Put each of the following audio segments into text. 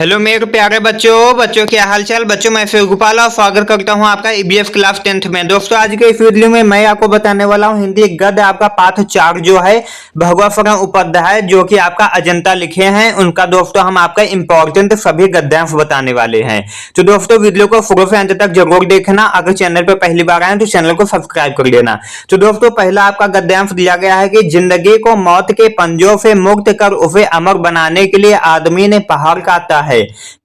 Hello मेरे प्यारे बच्चों क्या हाल चाल। बच्चों मैं फिर गोपाल और स्वागत करता हूं आपका ईबीएस क्लास 10th में। दोस्तों आज के इस वीडियो में मैं आपको बताने वाला हूं हिंदी गद्य आपका पाठ 4 जो है भगवत उपाध्याय जो कि आपका अजंता लिखे हैं उनका दोस्तों हम आपका इंपॉर्टेंट सभी गद्यांश बताने वाले हैं। तो दोस्तों वीडियो को शुरू से अंत तक जरूर देखना। अगर चैनल पर पहली बार आए तो चैनल को सब्सक्राइब कर लेना। तो दोस्तों पहला आपका गद्यांश दिया गया है कि जिंदगी को मौत के पंजों से मुक्त कर उसे अमर बनाने के लिए आदमी ने पहाड़ काटा है।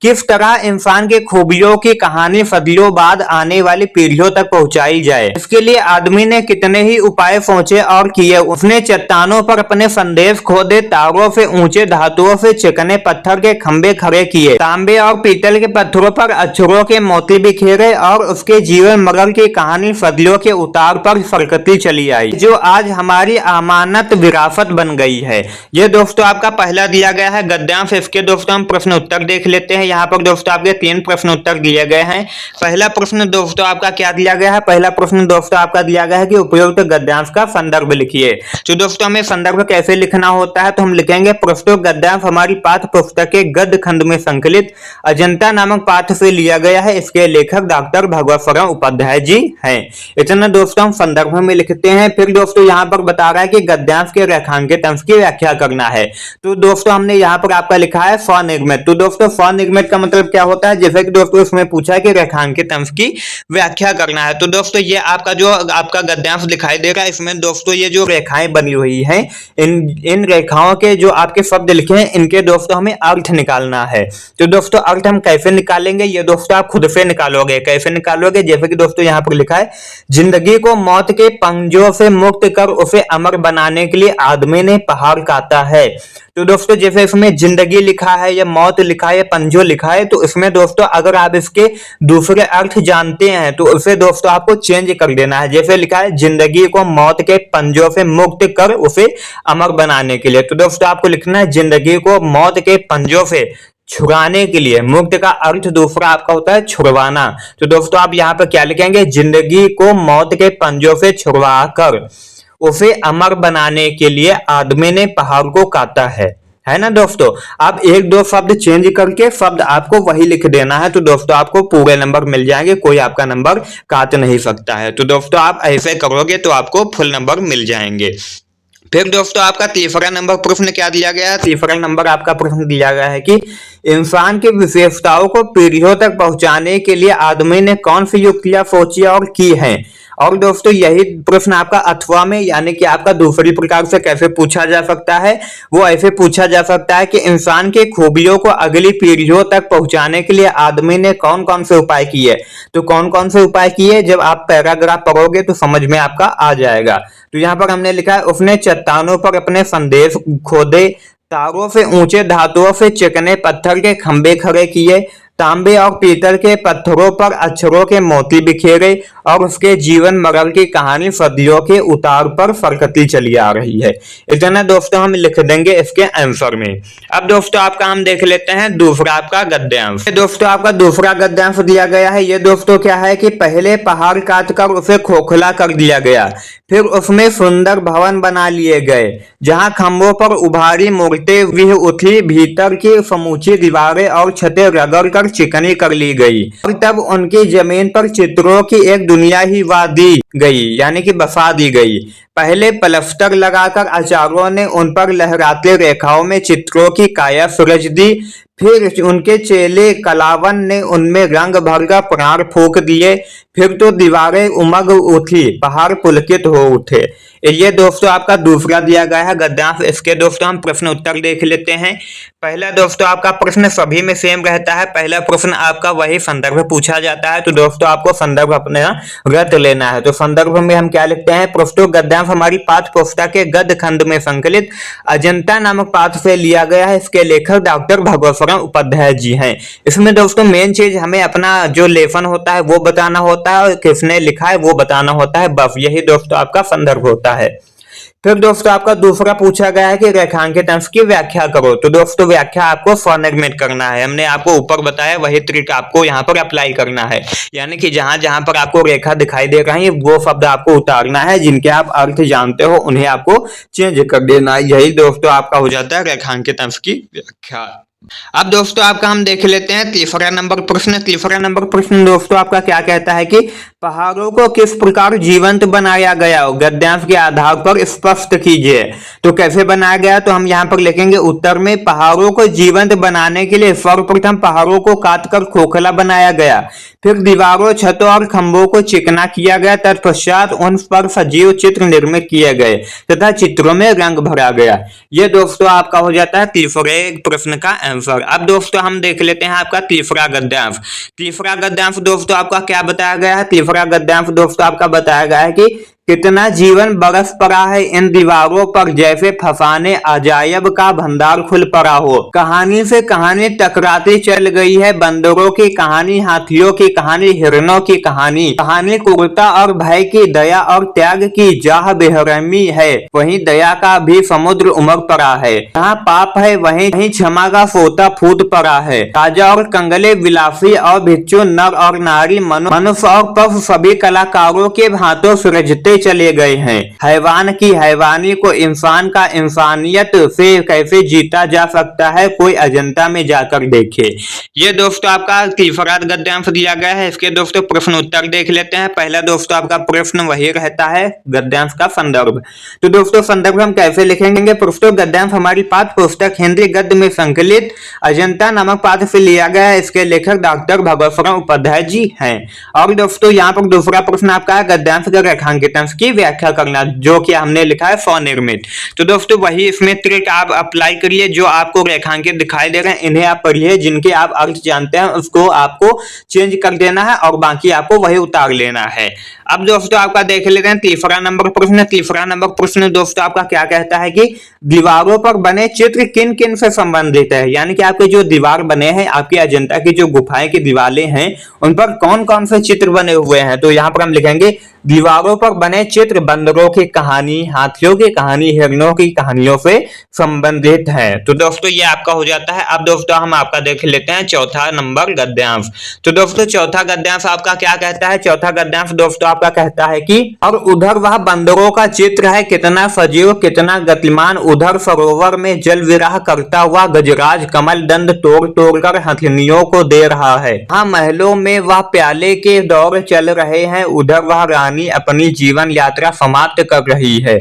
किस तरह इंसान के खूबियों की कहानी सदियों बाद आने वाली पीढ़ियों तक पहुंचाई जाए, इसके लिए आदमी ने कितने ही उपाय सोचे और किए। उसने चट्टानों पर अपने संदेश खोदे, तारों से ऊंचे धातुओं से चिकने पत्थर के खंभे खड़े किए, तांबे और पीतल के पत्थरों पर अक्षरों के मोती बिखेरे और उसके जीवन मरण की कहानी सदियों के उतार पर फरकती चली आई, जो आज हमारी अमानत विरासत बन गई है। ये दोस्तों आपका पहला दिया गया है गद्यांश। इसके दोस्तों हम प्रश्न उत्तर देख लेते हैं। यहाँ पर दोस्तों आपके 3 प्रश्न उत्तर दिए गए हैं। पहला प्रश्न दोस्तों आपका क्या दिया गया है? पहला प्रश्न दोस्तों आपका दिया गया है कि उपयुक्त गद्यांश का संदर्भ लिखिए। तो दोस्तों हमें संदर्भ कैसे लिखना होता है, तो हम लिखेंगे प्रस्तुत गद्यांश हमारी पाठ्य पुस्तक के गद्य खंड में संकलित अजंता नामक पाठ से लिया गया है। इसके लेखक डॉक्टर भगवत उपाध्याय जी हैं। इतना दोस्तों हम संदर्भ में लिखते हैं। फिर दोस्तों यहाँ पर बता रहा है कि गद्यांश के रेखांकित अंश की व्याख्या करना है। तो दोस्तों हमने यहाँ पर आपका लिखा है स्वनिर्मित। तो दोस्तों स्वनिर्मित का मतलब क्या होता है? जैसे कि दोस्तों इसमें पूछा है कि रेखांकित अंश की व्याख्या करना है। तो दोस्तों ये आपका जो आपका गद्यांश दिखाई दे रहा है, इसमें दोस्तों ये जो रेखाएं बनी हुई हैं, इन रेखाओं के जो आपके शब्द लिखे हैं इनके दोस्तों हमें अर्थ निकालना है। तो दोस्तों अर्थ हम कैसे निकालेंगे, ये दोस्तों आप खुद से निकालोगे। कैसे निकालोगे? जैसे कि दोस्तों यहाँ पर लिखा है जिंदगी को मौत के पंजों से मुक्त कर उसे अमर बनाने के लिए आदमी ने पहाड़ काटा है। तो दोस्तों जैसे इसमें जिंदगी लिखा है या मौत लिखा है या पंजो लिखा है, तो इसमें दोस्तों अगर आप इसके दूसरे अर्थ जानते हैं तो उसे दोस्तों आपको चेंज कर देना है। जैसे लिखा है जिंदगी को मौत के पंजों से मुक्त कर उसे अमर बनाने के लिए, तो दोस्तों आपको लिखना है जिंदगी को मौत के पंजों से छुड़ाने के लिए। मुक्त का अर्थ दूसरा आपका होता है छुड़वाना। तो दोस्तों आप यहाँ पर क्या लिखेंगे? जिंदगी को मौत के पंजों से छुड़वा कर उसे अमर बनाने के लिए आदमी ने पहाड़ को काटा है ना दोस्तों। आप 1-2 शब्द चेंज करके शब्द आपको वही लिख देना है, तो दोस्तों आपको पूरे नंबर मिल जाएंगे, कोई आपका नंबर काट नहीं सकता है। तो दोस्तों आप ऐसे करोगे तो आपको फुल नंबर मिल जाएंगे। फिर दोस्तों आपका तीसरा नंबर प्रश्न क्या दिया गया है? तीसरा नंबर आपका प्रश्न दिया गया है कि इंसान की विशेषताओं को पीढ़ियों तक पहुंचाने के लिए आदमी ने कौन सी युक्तियां सोची और की हैं। और दोस्तों यही प्रश्न आपका अथवा में यानी कि आपका दूसरी प्रकार से कैसे पूछा जा सकता है, वो ऐसे पूछा जा सकता है कि इंसान की खूबियों को अगली पीढ़ियों तक पहुंचाने के लिए आदमी ने कौन कौन से उपाय किए। तो कौन कौन से उपाय किए जब आप पैराग्राफ पढ़ोगे तो समझ में आपका आ जाएगा। तो यहाँ पर हमने लिखा है उसने चट्टानों पर अपने संदेश खोदे, तारों से ऊंचे धातुओं से चिकने पत्थर के खंभे खड़े किए, तांबे और पीतल के पत्थरों पर अक्षरों के मोती बिखेरे और उसके जीवन मरण की कहानी सदियों के उतार पर फरकती चली आ रही है। इतना दोस्तों हम लिख देंगे इसके आंसर में। अब दोस्तों आपका हम देख लेते हैं दूसरा आपका गद्यांश। दोस्तों आपका दूसरा गद्यांश दिया गया है। ये दोस्तों क्या है कि पहले पहाड़ काट कर उसे खोखला कर दिया गया, फिर उसमें सुंदर भवन बना लिए गए जहां खंभों पर उभारी मूर्तें भी उठी, भीतर की समूची दीवारें और छतें रगड़ कर चिकनी कर ली गई और तब उनकी जमीन पर चित्रों की एक दुनिया ही दी गई यानी कि बसा दी गई। पहले प्लास्टर लगाकर आचार्यों ने उन पर लहराते रेखाओं में चित्रों की काया सूरज दी, फिर उनके चेले कलावन ने उनमें रंग भरकर प्राण फूंक दिए, फिर तो दीवारें उमग उठी, पहाड़ पुलकित हो उठे। ये दोस्तों आपका दूसरा दिया गया है गद्यांश। इसके दोस्तों हम प्रश्न उत्तर देख लेते हैं। पहला दोस्तों आपका प्रश्न सभी में सेम रहता है। पहला प्रश्न आपका वही संदर्भ पूछा जाता है, तो दोस्तों आपको संदर्भ अपने रट लेना है। तो संदर्भ में हम क्या लिखते हैं? प्रस्तुत गद्यांश हमारी पाठ्य पुस्तक के गद्य खंड में संकलित अजंता नामक पाठ से लिया गया है। इसके लेखक डॉक्टर भगवत उपाध्याय जी हैं। इसमें दोस्तों मेन चीज हमें अपना जो लेखन होता है वो बताना होता है और किसने लिखा है वो बताना होता है, बस यही दोस्तों आपका संदर्भ होता है। फिर दोस्तों आपका दूसरा पूछा गया है कि रेखांकित अंश की व्याख्या करो। तो दोस्तों व्याख्या आपको स्वनिर्मित करना है। हमने आपको ऊपर बताया वही ट्रिक आपको यहाँ पर अप्लाई करना है, यानी कि जहां जहां पर आपको रेखा दिखाई दे रही है वो शब्द आपको उतारना है, जिनके आप अर्थ जानते हो उन्हें आपको चेंज कर देना है। यही दोस्तों आपका हो जाता है रेखांकित अंश की व्याख्या। अब दोस्तों आपका हम देख लेते हैं तीसरा नंबर प्रश्न। तीसरा नंबर प्रश्न दोस्तों आपका क्या कहता है कि पहाड़ों को किस प्रकार जीवंत बनाया गया हो, गद्यांश के आधार पर स्पष्ट कीजिए। तो कैसे बनाया गया, तो हम यहाँ पर लिखेंगे उत्तर में पहाड़ों को जीवंत बनाने के लिए सर्वप्रथम पहाड़ों को काटकर खोखला बनाया गया, फिर दीवारों, छतों और खंभों को चिकना किया गया, तत्पश्चात उन पर सजीव चित्र निर्मित किए गए तथा चित्रों में रंग भरा गया। ये दोस्तों आपका हो जाता है तीसरे प्रश्न का आंसर। अब दोस्तों हम देख लेते हैं आपका तीसरा गद्यांश। तीसरा गद्यांश दोस्तों आपका क्या बताया गया है, तीसरा गद्यांश दोस्तों आपका बताया गया है कि कितना जीवन बरस पड़ा है इन दीवारों पर, जैसे फसाने अजायब का भंडार खुल पड़ा हो। कहानी से कहानी टकराती चल गई है, बंदरों की कहानी, हाथियों की कहानी, हिरणों की कहानी। कहानी क्रूरता और भय की, दया और त्याग की, जहाँ बेरहमी है वहीं दया का भी समुद्र उमड़ पड़ा है। जहाँ पाप है वहीं क्षमा का सोता फूट पड़ा है। राजा और कंगले, विलासी और भिक्षु, नर और नारी, मनुष्य और पशु सभी कलाकारों के हाथों सृजते चले गए हैं। हैवान की हैवानी को इंसान का इंसानियत से कैसे जीता जा सकता है, कोई अजंता में जाकर देखे। ये दोस्तों आपका तीसरा गद्यांश दिया गया है। इसके दोस्तों प्रश्न उत्तर देख लेते हैं। पहला दोस्तों आपका प्रश्न वही रहता है गद्यांश का संदर्भ। तो दोस्तों संदर्भ हम कैसे लिखेंगे, प्रस्तुत गद्यांश हमारी पाठ्य पुस्तक हिंदी गद्य में संकलित अजंता नामक पाठ से लिया गया है। इसके लेखक डॉक्टर भगवत शरण उपाध्याय जी हैं। और दोस्तों यहाँ पर दूसरा प्रश्न आपका है गद्यांश का रेखांकित की व्याख्या करना, जो कि हमने लिखा है स्वनिर्मित। तो दोस्तों वही इसमें ट्रिक आप अप्लाई करिए, जो आपको रेखांकित दिखाई दे रहे हैं इन्हें आप पढ़िए, जिनके आप अर्थ जानते हैं उसको आपको चेंज कर देना है और बाकी आपको वही उतार लेना है। अब दोस्तों आपका देख लेते हैं तीसरा नंबर प्रश्न। तीसरा नंबर प्रश्न दोस्तों आपका क्या कहता है कि दीवारों पर बने चित्र किन किन से संबंधित है, यानी कि आपके जो दीवार बने हैं, आपकी अजंता की जो गुफाएं की दीवारें हैं, उन पर कौन कौन से चित्र बने हुए हैं। तो यहाँ पर हम लिखेंगे दीवारों पर बने चित्र बंदरों की कहानी, हाथियों की कहानी, हिरणों की कहानियों से संबंधित है। तो दोस्तों ये आपका हो जाता है। अब दोस्तों हम आपका देख लेते हैं चौथा नंबर गद्यांश। तो दोस्तों चौथा गद्यांश आपका क्या कहता है, चौथा गद्यांश दोस्तों आपका कहता है कि और उधर वह बंदरों का चित्र है, कितना सजीव कितना गतिमान, उधर सरोवर में जल विराह करता हुआ गजराज कमल दंड तोड़ तोड़ कर हथनियों को दे रहा है। हाँ, महलों में वह प्याले के दौर चल रहे हैं, उधर वह रानी अपनी जीवन यात्रा समाप्त कर रही है।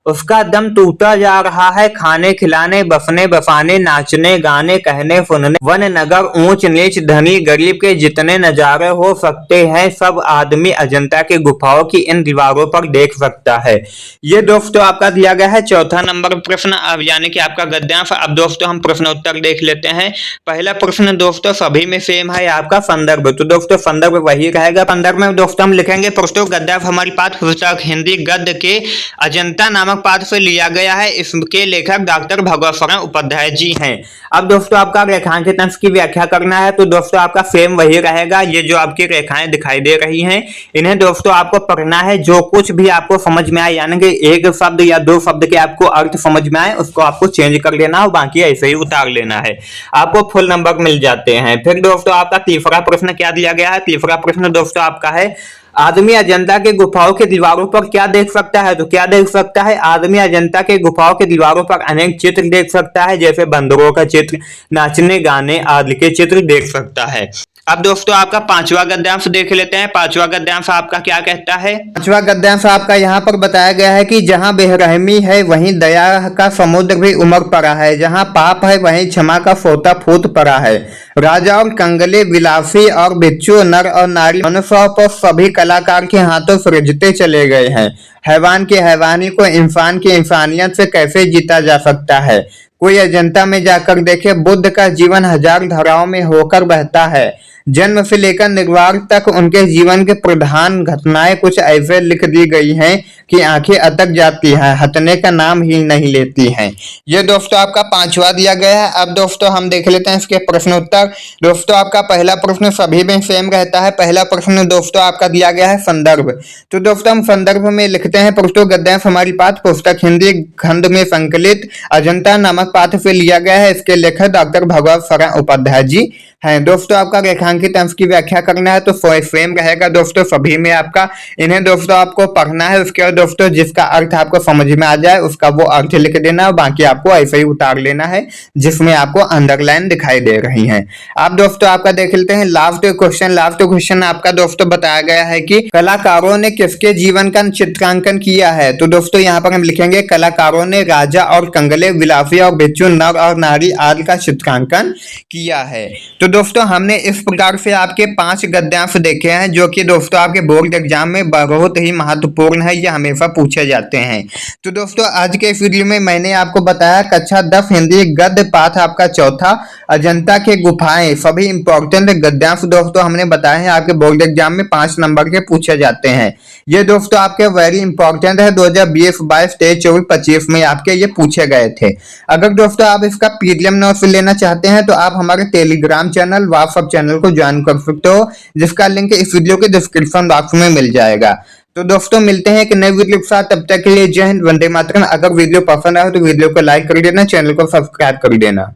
उसका दम टूटा जा रहा है, खाने खिलाने, बसने बसाने, नाचने गाने, कहने सुनने, वन नगर, ऊंच नीच, धनी गरीब के जितने नजारे हो सकते हैं, सब आदमी अजंता के गुफाओं की इन दीवारों पर देख सकता है। ये दोस्तों आपका दिया गया है चौथा नंबर प्रश्न, अब यानी कि आपका गद्यांश। अब दोस्तों हम प्रश्न उत्तर देख लेते हैं। पहला प्रश्न दोस्तों सभी में सेम है, आपका संदर्भ। तो दोस्तों संदर्भ वही रहेगा। संदर्भ में दोस्तों हम लिखेंगे प्रस्तुत गद्यांश हमारी पाठ्य पुस्तक हिंदी गद्य के अजंता नामक पाठ से लिया गया है। इसके लेखक डॉक्टर भगवत शरण उपाध्याय जी हैं। अब दोस्तों आपका रेखांकित अंश की व्याख्या करना है। तो दोस्तों आपका सेम वही रहेगा। ये जो आपकी रेखाएं दिखाई दे रही हैं, इन्हें दोस्तों आपको पढ़ना है। जो कुछ भी आपको समझ में आए, यानी कि एक शब्द या दो शब्द के आपको अर्थ समझ में आए, उसको आपको चेंज कर लेना और बाकी ऐसे ही उतार लेना है, आपको फुल नंबर मिल जाते हैं। फिर दोस्तों आपका तीसरा प्रश्न क्या दिया गया है। तीसरा प्रश्न दोस्तों आपका है आदमी अजंता के गुफाओं के दीवारों पर क्या देख सकता है। तो क्या देख सकता है, आदमी अजंता के गुफाओं के दीवारों पर अनेक चित्र देख सकता है, जैसे बंदरों का चित्र, नाचने गाने आदि के चित्र देख सकता है। अब दोस्तों आपका पांचवा गद्यांश देख लेते हैं। पांचवा गद्यांश आपका क्या कहता है। पांचवा गद्यांश आपका यहाँ पर बताया गया है कि जहाँ बेरहमी है वहीं दया का समुद्र भी उमड़ पड़ा है, जहाँ पाप है वहीं क्षमा का सोता फूट पड़ा है। राजा और कंगले, विलासी और भिक्षु, नर और नारी, मनुष्य पर सभी कलाकार के हाथों सृजते चले गए हैं। हैवान की हैवानी को इंसान की इंसानियत से कैसे जीता जा सकता है, कोई अजंता में जाकर देखे। बुद्ध का जीवन हजार धाराओं में होकर बहता है, जन्म से लेकर निर्वाण तक उनके जीवन के प्रधान घटनाएं कुछ ऐसे लिख दी गई हैं कि आंखें अटक जाती हैं, हटने का नाम ही नहीं लेती हैं। ये दोस्तों आपका पांचवा दिया गया है। अब दोस्तों हम देख लेते हैं इसके प्रश्न उत्तर। दोस्तों आपका पहला प्रश्न सभी में सेम रहता है। पहला प्रश्न दोस्तों आपका दिया गया है संदर्भ। तो दोस्तों हम संदर्भ में लिखते हैं प्रस्तुत गद्यांश हमारी पाठ्य पुस्तक हिंदी खंड में संकलित अजंता नामक पाठ से लिया गया है। इसके लेखक डॉक्टर भगवत शरण उपाध्याय जी हैं। दोस्तों आपका रेखांकन चित्रांकित अंश की व्याख्या करना है तो सेम रहेगा दोस्तों सभी में आपका। इन्हें दोस्तों आपको पढ़ना है, उसके बाद दोस्तों जिसका अर्थ आपको समझ में आ जाए उसका वो अर्थ लिख देना और बाकी आपको ऐसे ही उतार लेना है जिसमें आपको अंडरलाइन दिखाई दे रही है। आप दोस्तों आपका देख लेते हैं लास्ट क्वेश्चन आपका दोस्तों बताया गया है कि कलाकारों ने किसके जीवन का चित्रांकन किया है। तो दोस्तों यहाँ पर हम लिखेंगे कलाकारों ने राजा और कंगले, विलासी और भिक्षु, नर और नारी आदि का चित्रांकन किया है। तो दोस्तों हमने इस प्रकार से आपके 5 गद्यांश देखे हैं जो कि दोस्तों आपके बोर्ड एग्जाम में बहुत ही महत्वपूर्ण है, ये हमेशा पूछे जाते हैं। तो दोस्तों आज के इस वीडियो में मैंने आपको बताया कक्षा 10 हिंदी गद्य पाठ आपका चौथा अजंता के गुफाएं, सभी इंपॉर्टेंट गद्यांश दोस्तों हमने बताए हैं आपके बोर्ड एग्जाम में 5 नंबर के पूछे जाते हैं। ये दोस्तों आपके वेरी इंपॉर्टेंट है, 2020, 22, 23, 24, 25 में आपके ये पूछे गए थे। अगर दोस्तों आप इसका पीडीएफ नोट्स लेना चाहते हैं तो आप हमारे टेलीग्राम चैनल, व्हाट्सएप चैनल को ज्वाइन कर सकते हो, जिसका लिंक इस वीडियो के डिस्क्रिप्शन बॉक्स में मिल जाएगा। तो दोस्तों मिलते हैं एक नए वीडियो के साथ, तब तक के लिए जय हिंद, वंदे मातरम। अगर वीडियो पसंद आए तो वीडियो को लाइक कर देना, चैनल को सब्सक्राइब कर देना।